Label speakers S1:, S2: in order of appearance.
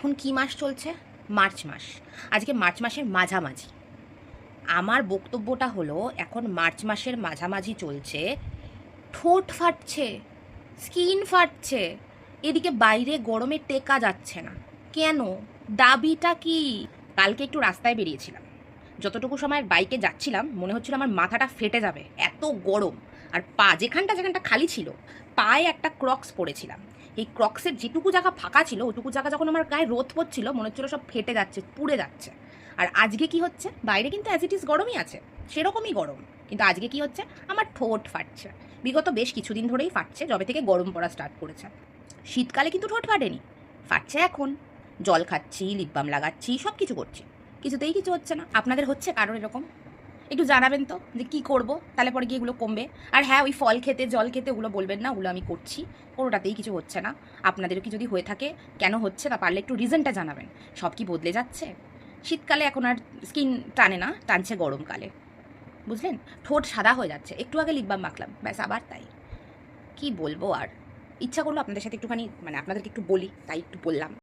S1: এখন কি মাস চলছে? মার্চ মাস। আজকে মার্চ মাসের মাঝামাঝি। আমার বক্তব্যটা হলো, এখন মার্চ মাসের মাঝামাঝি চলছে, ঠোঁট ফাটছে, স্কিন ফাটছে, এদিকে বাইরে গরমে টেকা যাচ্ছে না। কেন? দাবিটা কি? কালকে একটু রাস্তায় বেরিয়েছিলাম, যতটুকু সময় বাইকে যাচ্ছিলাম মনে হচ্ছিল আমার মাথাটা ফেটে যাবে, এত গরম। আর পা যেখানটা যেখানটা খালি ছিল, পায়ে একটা ক্রক্স পরেছিলাম। এই ক্রক্সের যেটুকু জায়গা ফাঁকা ছিল, ওইটুকু জায়গা যখন আমার গায়ে রোদ পড়ছিল মনে হচ্ছিল সব ফেটে যাচ্ছে, পুড়ে যাচ্ছে। আর আজকে কি হচ্ছে? বাইরে কিন্তু অ্যাজ ইট ইজ গরমই আছে, সেরকমই গরম, কিন্তু আজকে কি হচ্ছে? আমার ঠোঁট ফাটছে। বিগত বেশ কিছুদিন ধরেই ফাটছে, যবে থেকে গরম পড়া স্টার্ট করেছে। শীতকালে কিন্তু ঠোঁট ফাটেনি, ফাটছে এখন। জল খাচ্ছি, লিপ বাম লাগাচ্ছি, সব কিছু করছি, কিছুতেই কিছু হচ্ছে না। আপনাদের হচ্ছে কারোর এরকম? একটু জানাবেন তো যে কী করব, তাহলে পরে গিয়ে এগুলো কমবে। আর হ্যাঁ, ওই ফল খেতে জল খেতে ওগুলো বলবেন না, ওগুলো আমি করছি, কোনোটাতেই কিছু হচ্ছে না। আপনাদেরও কি যদি হয়ে থাকে, কেন হচ্ছে তা পারলে একটু রিজনটা জানাবেন। সব কি বদলে যাচ্ছে? শীতকালে এখন আর স্কিন টানে না, টানছে গরমকালে, বুঝলেন? ঠোঁট সাদা হয়ে যাচ্ছে, একটু আগে লিপ বাম মাখলাম, ব্যাস আবার তাই। কি বলবো আর? ইচ্ছা করলো আপনাদের সাথে একটুখানি, মানে আপনাদেরকে একটু বলি, তাই একটু বললাম।